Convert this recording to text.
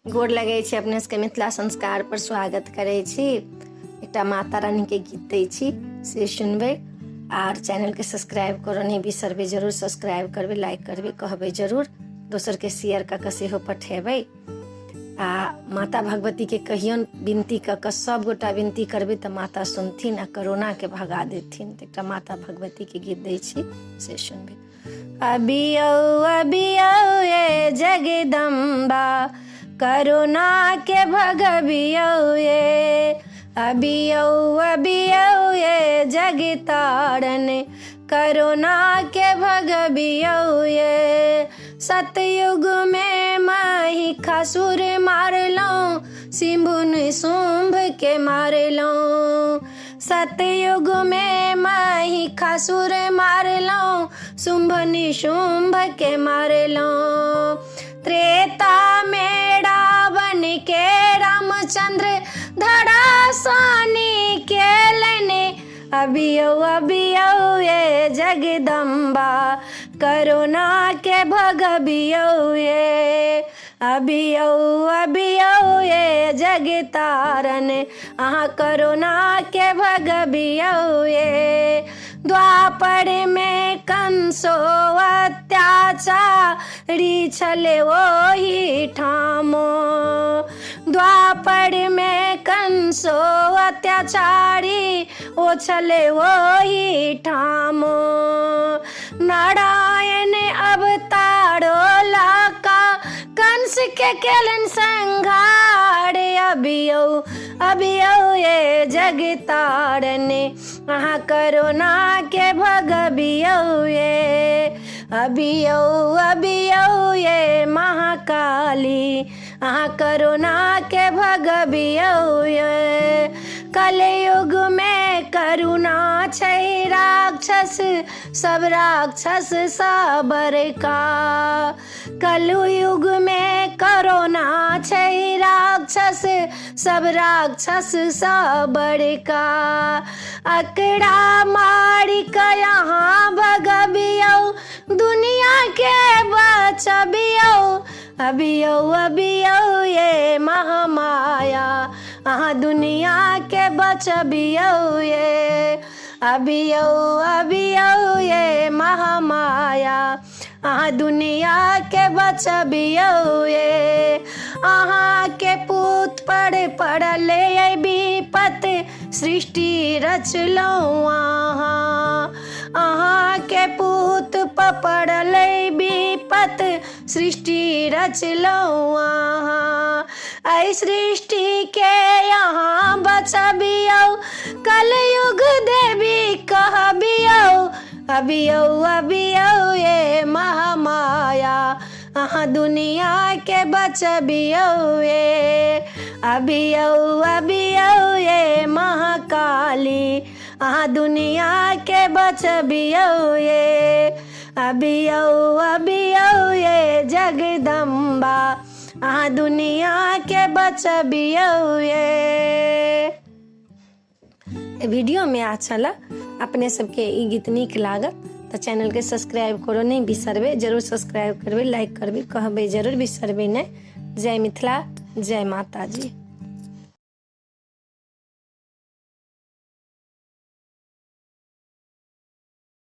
गोर लगै छी अपने सबके मिथिला संस्कार पर स्वागत करै छी। एकटा माता रानी के गीत दै छी से सुनबै और चैनल के सब्सक्राइब करो नहीं बिसरबै, जरूर सब्सक्राइब करबै, लाइक करबै, कहबै जरूर, दोसर के शेयर क के सेहो पठेबै। आ माता भगवती के कहियन विनती क के सब गोटा विनती करबै त माता सुनथिन आ कोरोना के भगा देथिन। त एकटा माता भगवती के गीत दै छी से सुनबै। अबियौ अबियौ ये जगदम्बा, करुणा के भगबियौ ये। अबियौ अबियौ ये जगतारण, करुणा के भगबियौ ये। सतयुग में महिषासुर मारलौं, शिंभुन शुंभ के मारलौं। सतयुग में महिषासुर मारलौं, शुंभ निशुंभ के मारलौं। त्रेता में रावण के रामचंद्र धराशानी के लेने। अबियौ अबियौ ये जगदम्बा, करुणा के भगबियौ ये। अबियौ अबियौ ये जगतारण, अहाँ करुणा के भगबियौ ये। द्वापर में कंसो अत्याचारी छले ओही ठामो। द्वापर में कंसो अत्याचारी ओ छले ओही ठामो। नारायण अवतारो लाका, कंस के केलन संघार। अबियौ अबियौ ये जगतारण, अहाँ करुणा के भगबियौ ये। अबियौ अबियौ ये महाकाली, अहाँ करुणा के भगबियौ ये। कलयुग में करुणा छै राक्षस, सब राक्षस साबर का। कलयुग में करुणा छै राक्षस, सब राक्षस साबर का। अकड़ा मारी का यहाँ भगबियौ, दुनिया के बचबियौ। अबियौ अबियौ ये महामाया, अहाँ दुनिया के बचबियौ ये। अबियौ अबियौ ये महामाया, अहाँ दुनिया के बचबियौ ये। अहाँ के पूत पर पड़ल विपत, सृष्टि रचलौं अहाँ। अहाँ के पूत पर पड़ल विपत, सृष्टि रचलौं अहाँ। ऐ सृष्टि के यहाँ बचबियौ, कलयुग देवी कहबियौ। अबियौ अबियौ ये महामाया, अहाँ दुनिया के बचबियौ ये। अबियौ अबियौ ये महाकाली, अहाँ दुनिया के बचबियौ ये। अबियौ अबियौ ये जगदम्बा, अहाँ दुनिया के बचबियौ ये। वीडियो में अच्छा लग अपने सबके ई गीत नीक लागत तो चैनल के सब्सक्राइब करो नहीं बिसरबै, जरूर सब्सक्राइब करबै, लाइक करबै, कहबै जरूर बिसरबै नहीं। जय मिथिला, जय माता जी।